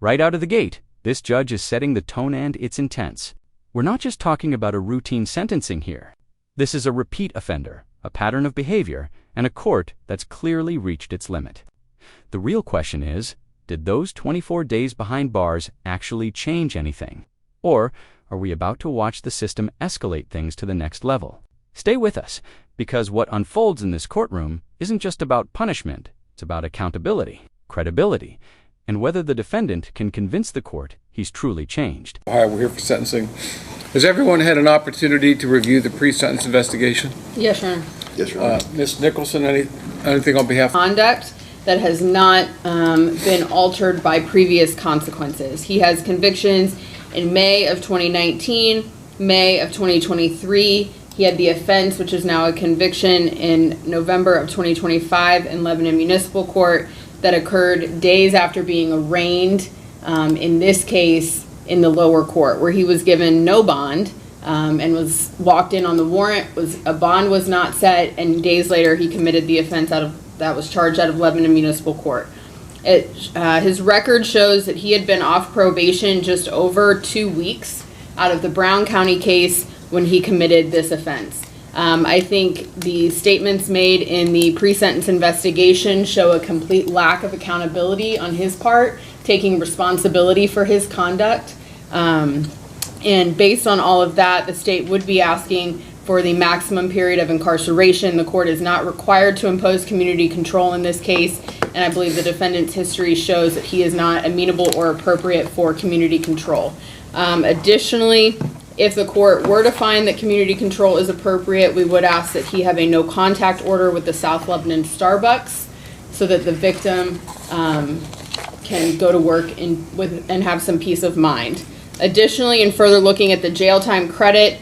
Right out of the gate, this judge is setting the tone and it's intense. We're not just talking about a routine sentencing here. This is a repeat offender, a pattern of behavior, and a court that's clearly reached its limit. The real question is, did those 24 days behind bars actually change anything? Or are we about to watch the system escalate things to the next level? Stay with us, because what unfolds in this courtroom isn't just about punishment, it's about accountability, credibility, and whether the defendant can convince the court he's truly changed. Hi, we're here for sentencing. Has everyone had an opportunity to review the pre-sentence investigation? Yes, Your Honor. Yes, Your Honor. Ms. Nicholson, anything on behalf of... Conduct that has not been altered by previous consequences. He has convictions in May of 2019, May of 2023. He had the offense, which is now a conviction, in November of 2025 in Lebanon Municipal Court that occurred days after being arraigned, in this case, in the lower court, where he was given no bond and was walked in on the warrant. A bond was not set, and days later he committed the offense that was charged out of Lebanon Municipal Court. His record shows that he had been off probation just over 2 weeks out of the Brown County case when he committed this offense. I think the statements made in the pre-sentence investigation show a complete lack of accountability on his part, taking responsibility for his conduct. And based on all of that, the state would be asking for the maximum period of incarceration. The court is not required to impose community control in this case, and I believe the defendant's history shows that he is not amenable or appropriate for community control. Additionally, if the court were to find that community control is appropriate, we would ask that he have a no contact order with the South Lebanon Starbucks so that the victim can go to work and have some peace of mind. Additionally, in further looking at the jail time credit,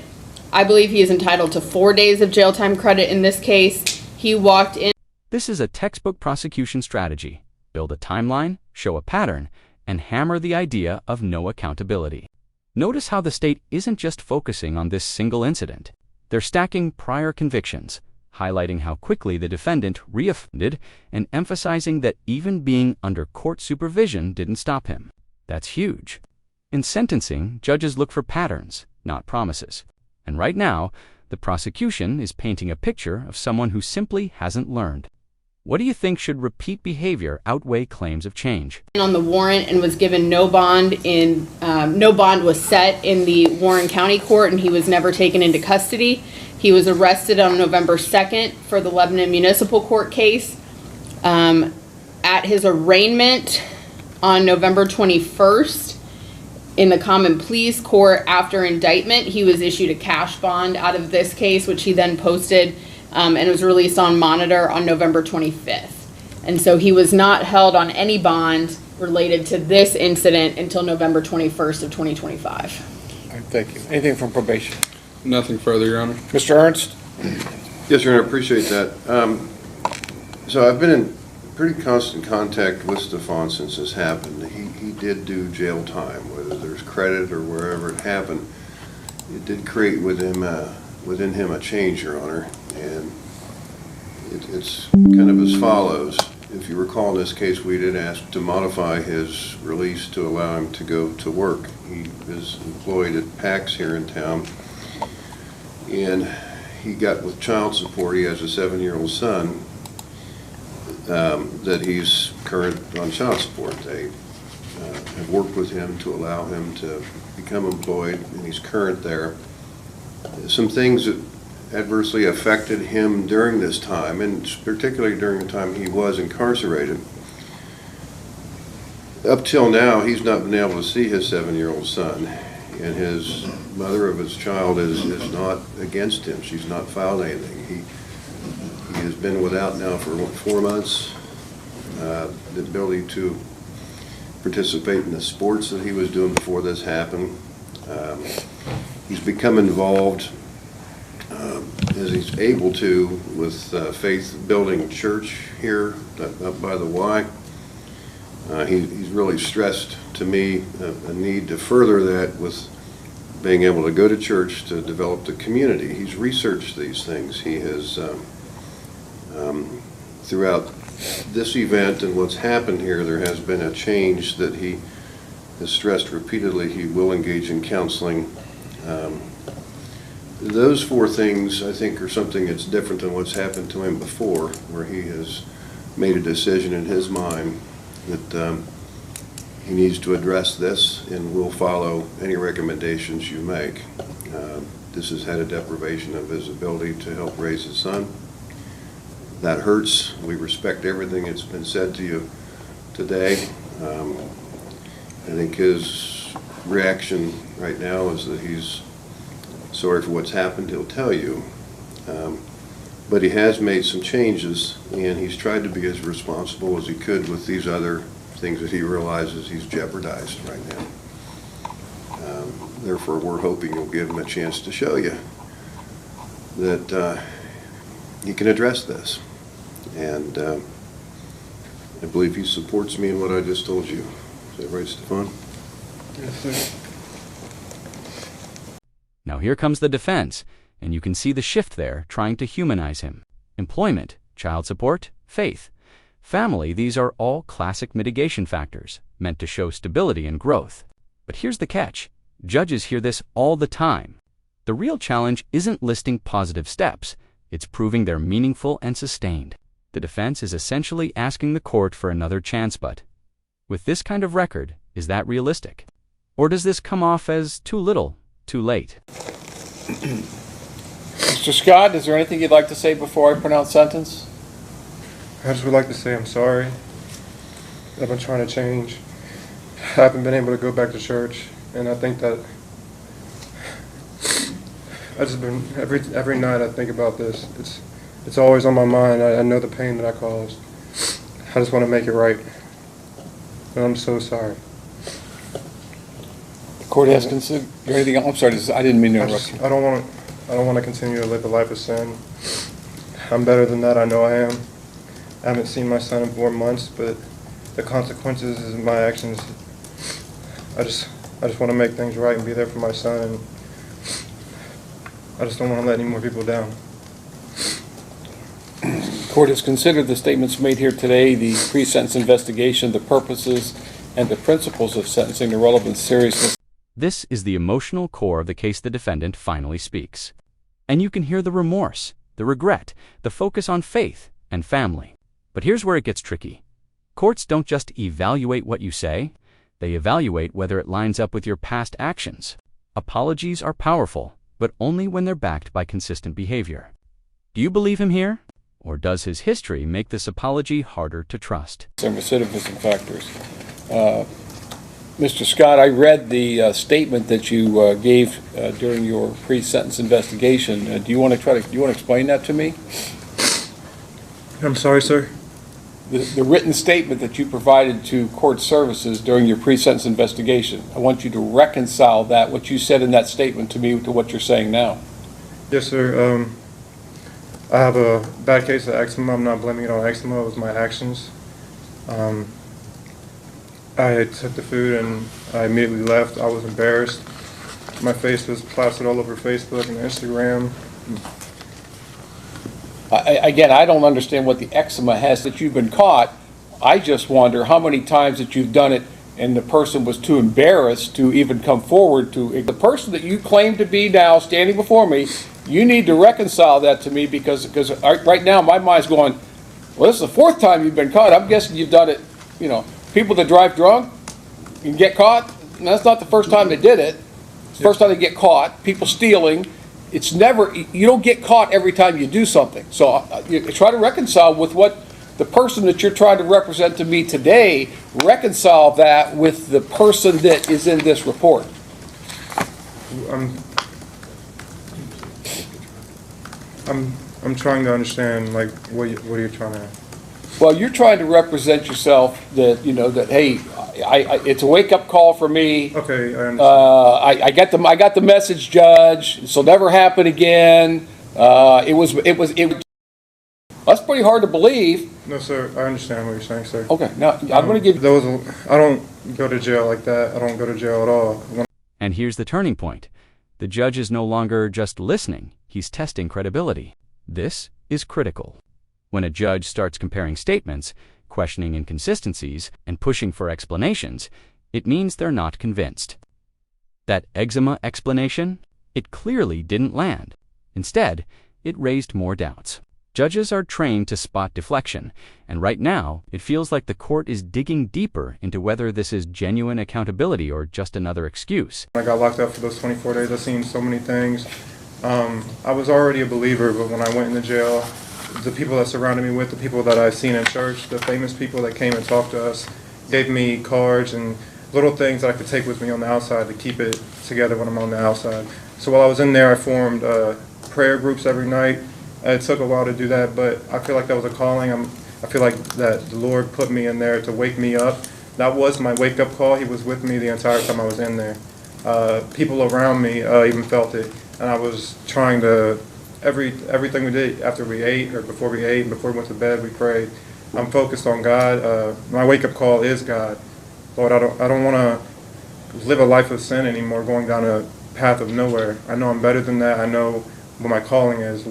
I believe he is entitled to 4 days of jail time credit in this case. He walked in. This is a textbook prosecution strategy. Build a timeline, show a pattern, and hammer the idea of no accountability. Notice how the state isn't just focusing on this single incident. They're stacking prior convictions, highlighting how quickly the defendant reoffended and emphasizing that even being under court supervision didn't stop him. That's huge. In sentencing, judges look for patterns, not promises. And right now, the prosecution is painting a picture of someone who simply hasn't learned. What do you think should repeat behavior outweigh claims of change? On the warrant and was given no bond no bond was set in the Warren County Court, and he was never taken into custody. He was arrested on November 2nd for the Lebanon Municipal Court case. At his arraignment on November 21st, in the Common Pleas Court after indictment, he was issued a cash bond out of this case, which he then posted and was released on monitor on November 25th. And so he was not held on any bond related to this incident until November 21st of 2025. All right, thank you. Anything from probation? Nothing further, Your Honor. Mr. Ernst? Yes, Your Honor, I appreciate that. So I've been in pretty constant contact with Stefan since this happened. He did do jail time, whether there's credit or wherever it happened. It did create within him a change, Your Honor, and it's kind of as follows. If you recall, in this case, we did ask to modify his release to allow him to go to work. He is employed at PAX here in town, and he got with child support. He has a 7-year-old son that he's current on child support. They have worked with him to allow him to become employed, and he's current there. Some things that adversely affected him during this time, and particularly during the time he was incarcerated. Up till now, he's not been able to see his 7-year-old son, and his mother of his child is not against him. She's not filed anything. He has been without now for 4 months. The ability to participate in the sports that he was doing before this happened. He's become involved as he's able to with Faith Building Church here up by the Y. He's really stressed to me a need to further that with being able to go to church to develop the community. He's researched these things. He has, throughout this event and what's happened here, there has been a change that he has stressed repeatedly he will engage in counseling. Those four things, I think, are something that's different than what's happened to him before, where he has made a decision in his mind that he needs to address this and will follow any recommendations you make. This has had a deprivation of his ability to help raise his son. That hurts. We respect everything that's been said to you today. I think his reaction right now is that he's sorry for what's happened. He'll tell you. But he has made some changes, and he's tried to be as responsible as he could with these other things that he realizes he's jeopardized right now. Therefore, we're hoping you'll give him a chance to show you that he can address this. And I believe he supports me in what I just told you. Is that right, Stefan? Yes, sir. Now here comes the defense, and you can see the shift there, trying to humanize him. Employment, child support, faith, family, these are all classic mitigation factors, meant to show stability and growth. But here's the catch. Judges hear this all the time. The real challenge isn't listing positive steps, it's proving they're meaningful and sustained. The defense is essentially asking the court for another chance, but with this kind of record, is that realistic? Or does this come off as too little, too late? Mr. Scott, is there anything you'd like to say before I pronounce sentence? I just would like to say I'm sorry. I've been trying to change. I haven't been able to go back to church, and I think that I just been every night I think about this. It's always on my mind. I know the pain that I caused. I just want to make it right, and I'm so sorry. The court has considered anything else? I'm sorry, I didn't mean to interrupt you. I don't want to continue to live a life of sin. I'm better than that. I know I am. I haven't seen my son in 4 months, but the consequences of my actions. I just want to make things right and be there for my son, and I just don't want to let any more people down. The court has considered the statements made here today, the pre-sentence investigation, the purposes and the principles of sentencing, the relevant seriousness. This is the emotional core of the case. The defendant finally speaks. And you can hear the remorse, the regret, the focus on faith and family. But here's where it gets tricky. Courts don't just evaluate what you say, they evaluate whether it lines up with your past actions. Apologies are powerful, but only when they're backed by consistent behavior. Do you believe him here? Or does his history make this apology harder to trust? Some recidivism factors. Mr. Scott, I read the statement that you gave during your pre-sentence investigation. Do you want to explain that to me? I'm sorry, sir. The written statement that you provided to court services during your pre-sentence investigation. I want you to reconcile that, what you said in that statement to me, to what you're saying now. Yes, sir. I have a bad case of eczema. I'm not blaming it on eczema. It was my actions. I took the food and I immediately left. I was embarrassed. My face was plastered all over Facebook and Instagram. Again, I don't understand what the eczema has that you've been caught. I just wonder how many times that you've done it and the person was too embarrassed to even come forward to. The person that you claim to be now standing before me, you need to reconcile that to me because right now my mind's going, well, this is the fourth time you've been caught. I'm guessing you've done it, people that drive drunk and get caught, and that's not the first time they did it. It's the first time they get caught. People stealing. It's never, you don't get caught every time you do something. So you try to reconcile with what the person that you're trying to represent to me today, reconcile that with the person that is in this report. I'm trying to understand, like, what are you trying to... Well, you're trying to represent yourself that, that, hey, it's a wake-up call for me. Okay, I understand. I got the message, Judge. This will never happen again. It that's pretty hard to believe. No, sir, I understand what you're saying, sir. Okay, now I'm going to give... I don't go to jail like that. I don't go to jail at all. And here's the turning point. The judge is no longer just listening, he's testing credibility. This is critical. When a judge starts comparing statements, questioning inconsistencies, and pushing for explanations, It means they're not convinced. That eczema explanation? It clearly didn't land. Instead, it raised more doubts. Judges are trained to spot deflection, and right now, it feels like the court is digging deeper into whether this is genuine accountability or just another excuse. I got locked up for those 24 days. I've seen so many things. I was already a believer, but when I went into jail, the people that surrounded me with, the people that I've seen in church, the famous people that came and talked to us, gave me cards and little things that I could take with me on the outside to keep it together when I'm on the outside. So while I was in there, I formed prayer groups every night. It took a while to do that, but I feel like that was a calling. I feel like that the Lord put me in there to wake me up. That was my wake-up call. He was with me the entire time I was in there. People around me even felt it, and I was trying to, everything we did after we ate or before we ate and before we went to bed, we prayed. I'm focused on God. My wake-up call is God. Lord, I don't want to live a life of sin anymore, going down a path of nowhere. I know I'm better than that. I know what my calling is.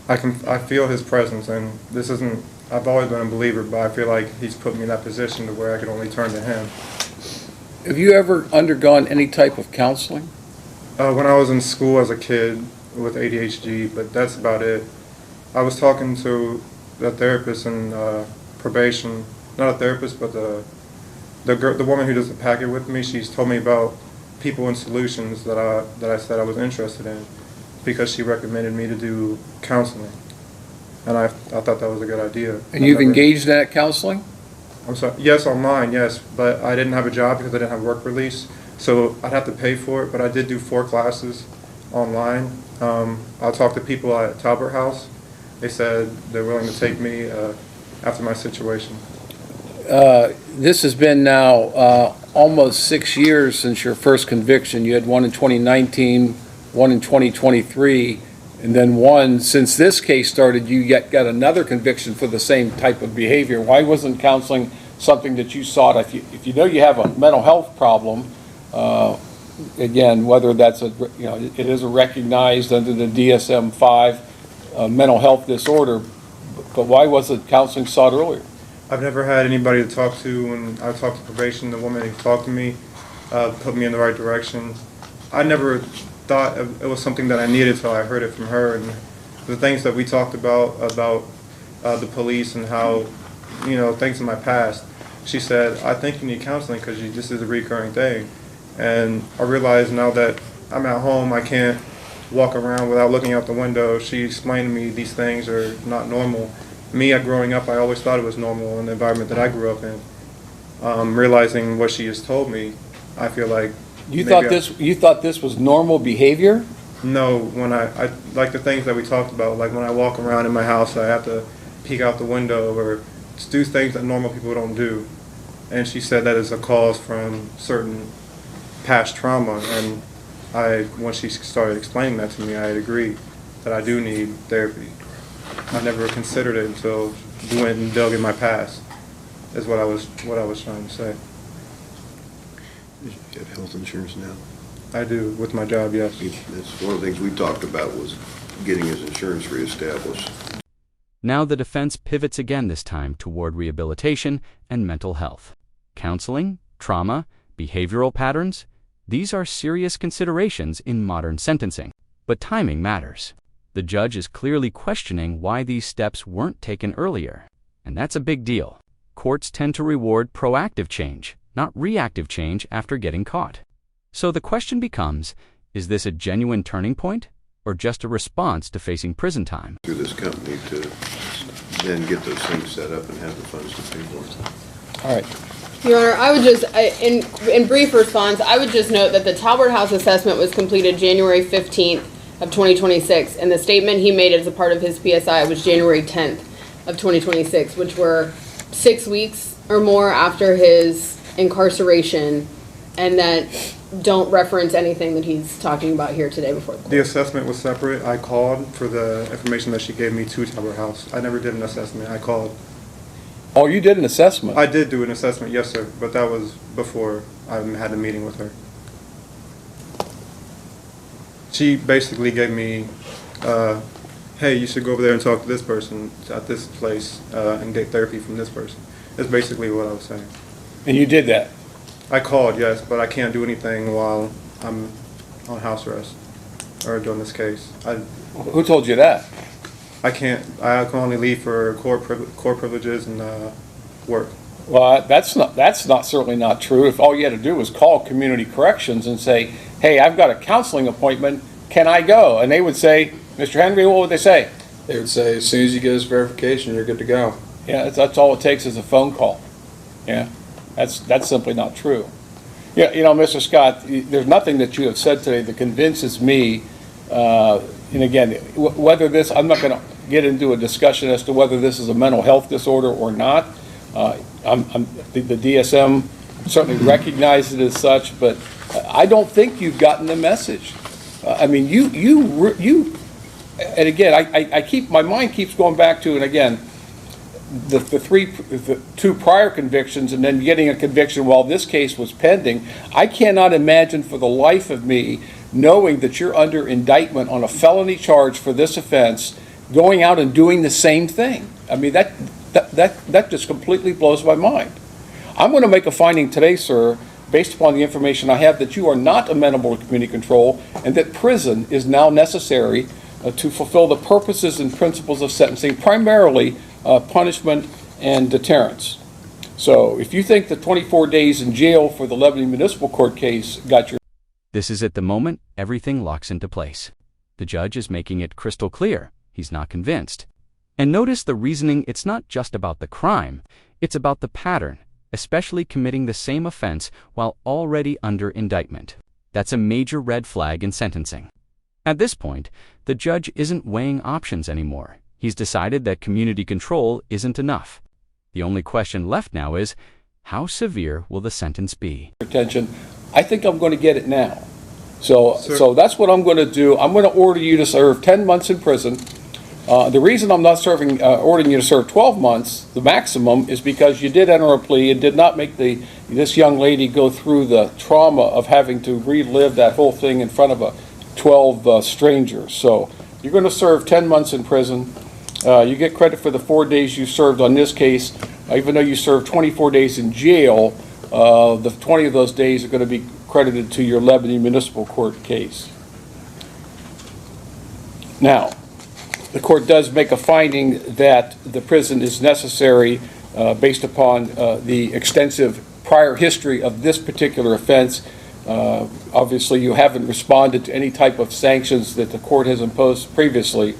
I feel His presence, and this isn't, I've always been a believer, but I feel like He's put me in that position to where I can only turn to Him. Have you ever undergone any type of counseling? When I was in school as a kid with ADHD, but that's about it. I was talking to the therapist in probation, not a therapist, but the woman who does the packet with me. She's told me about people and solutions that I said I was interested in, because she recommended me to do counseling, and I thought that was a good idea. And you've engaged in that counseling? I'm sorry. Yes, online, yes, but I didn't have a job because I didn't have work release, so I'd have to pay for it. But I did do 4 classes online. I talked to people at Talbot House. They said they're willing to take me after my situation. This has been now almost 6 years since your first conviction. You had one in 2019, one in 2023, and then one, since this case started, you got another conviction for the same type of behavior. Why wasn't counseling something that you sought? If you know you have a mental health problem, again, whether that's it is recognized under the DSM-5 mental health disorder, but why wasn't counseling sought earlier? I've never had anybody to talk to. When I talked to probation, the woman who talked to me put me in the right direction. I never thought it was something that I needed until I heard it from her, and the things that we talked about the police and how, things in my past. She said, I think you need counseling because this is a recurring thing. And I realize now that I'm at home, I can't walk around without looking out the window. She explained to me these things are not normal. Me, growing up, I always thought it was normal in the environment that I grew up in. Realizing what she has told me, I feel like you thought this was normal behavior? No, when I like the things that we talked about, like when I walk around in my house, I have to peek out the window or just do things that normal people don't do. And she said that is a cause from certain past trauma. And when she started explaining that to me, I had agreed that I do need therapy. I never considered it until we went and dug in my past, is what I was trying to say. You have health insurance now? I do, with my job, yes. That's one of the things we talked about, was getting his insurance reestablished. Now the defense pivots again, this time toward rehabilitation and mental health. Counseling, trauma, behavioral patterns, these are serious considerations in modern sentencing. But timing matters. The judge is clearly questioning why these steps weren't taken earlier. And that's a big deal. Courts tend to reward proactive change, not reactive change after getting caught. So the question becomes, is this a genuine turning point or just a response to facing prison time? Through this company to then get those things set up and have the funds to pay for it. All right. Your Honor, I would just, in brief response, I would just note that the Talbot House assessment was completed January 15th of 2026, and the statement he made as a part of his PSI was January 10th of 2026, which were 6 weeks or more after his incarceration, and that don't reference anything that he's talking about here today before the court. The assessment was separate. I called for the information that she gave me to Talbot House. I never did an assessment. I called. Oh, you did an assessment? I did do an assessment, yes, sir, but that was before I had a meeting with her. She basically gave me, hey, you should go over there and talk to this person at this place and get therapy from this person. That's basically what I was saying. And you did that? I called, yes, but I can't do anything while I'm on house arrest or doing this case. Who told you that? I can't. I can only leave for court privileges and work. Well, that's certainly not true. If all you had to do was call community corrections and say, hey, I've got a counseling appointment, can I go? And they would say, Mr. Henry, what would they say? They would say, as soon as you get his verification, you're good to go. Yeah, that's all it takes is a phone call. Yeah, that's simply not true. Yeah, Mr. Scott, there's nothing that you have said today that convinces me, and again, whether this, I'm not going to get into a discussion as to whether this is a mental health disorder or not. The DSM certainly recognizes it as such, but I don't think you've gotten the message. I mean, you, and again, my mind keeps going back to, and again, the two prior convictions and then getting a conviction while this case was pending. I cannot imagine for the life of me, knowing that you're under indictment on a felony charge for this offense, going out and doing the same thing. I mean, that just completely blows my mind. I'm going to make a finding today, sir, based upon the information I have, that you are not amenable to community control and that prison is now necessary to fulfill the purposes and principles of sentencing, primarily punishment and deterrence. So if you think the 24 days in jail for the Lebanon Municipal Court case got your... This is at the moment everything locks into place. The judge is making it crystal clear he's not convinced. And notice the reasoning, it's not just about the crime, it's about the pattern, especially committing the same offense while already under indictment. That's a major red flag in sentencing. At this point, the judge isn't weighing options anymore. He's decided that community control isn't enough. The only question left now is, how severe will the sentence be? Attention, I think I'm going to get it now. So that's what I'm going to do. I'm going to order you to serve 10 months in prison. The reason I'm not ordering you to serve 12 months, the maximum, is because you did enter a plea and did not make this young lady go through the trauma of having to relive that whole thing in front of 12 strangers. So you're going to serve 10 months in prison. You get credit for the 4 days you served on this case. Even though you served 24 days in jail, the 20 of those days are going to be credited to your Lebanon Municipal Court case. Now, the court does make a finding that the prison is necessary based upon the extensive prior history of this particular offense. Obviously, you haven't responded to any type of sanctions that the court has imposed previously,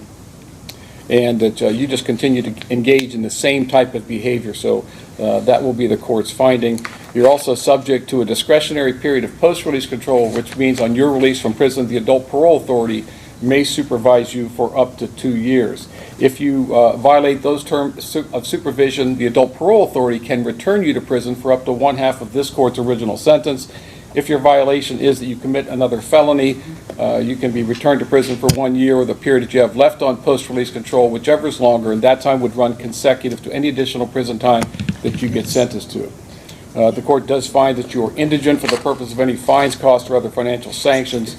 and that you just continue to engage in the same type of behavior. So that will be the court's finding. You're also subject to a discretionary period of post-release control, which means on your release from prison, the adult parole authority may supervise you for up to 2 years. If you violate those terms of supervision, the adult parole authority can return you to prison for up to 1/2 of this court's original sentence. If your violation is that you commit another felony, you can be returned to prison for 1 year or the period that you have left on post-release control, whichever is longer, and that time would run consecutive to any additional prison time that you get sentenced to. The court does find that you are indigent for the purpose of any fines, costs, or other financial sanctions.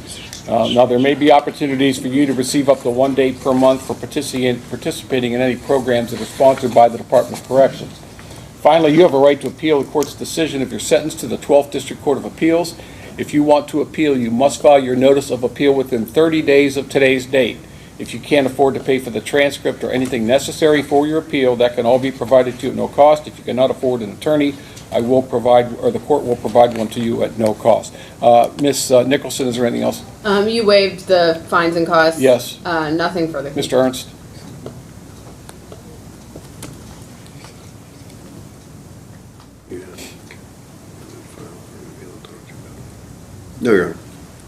Now, there may be opportunities for you to receive up to 1 day per month for participating in any programs that are sponsored by the Department of Corrections. Finally, you have a right to appeal the court's decision if you're sentenced to the 12th District Court of Appeals. If you want to appeal, you must file your notice of appeal within 30 days of today's date. If you can't afford to pay for the transcript or anything necessary for your appeal, that can all be provided to you at no cost. If you cannot afford an attorney, I will provide, or the court will provide one to you at no cost. Ms. Nicholson, is there anything else? You waived the fines and costs? Yes. Nothing further. Mr. Ernst? No, Your Honor.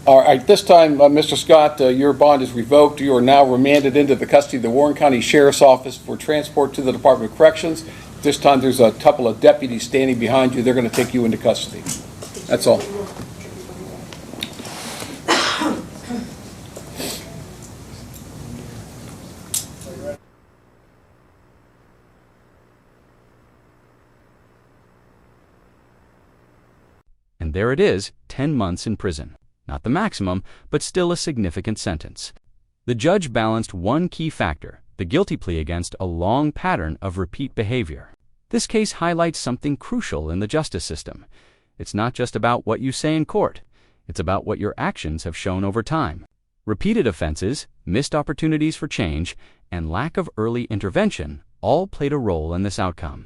All right, this time, Mr. Scott, your bond is revoked. You are now remanded into the custody of the Warren County Sheriff's Office for transport to the Department of Corrections. This time there's a couple of deputies standing behind you. They're going to take you into custody. That's all. And there it is, 10 months in prison. Not the maximum, but still a significant sentence. The judge balanced one key factor, the guilty plea, against a long pattern of repeat behavior. This case highlights something crucial in the justice system. It's not just about what you say in court. It's about what your actions have shown over time. Repeated offenses, missed opportunities for change, and lack of early intervention all played a role in this outcome.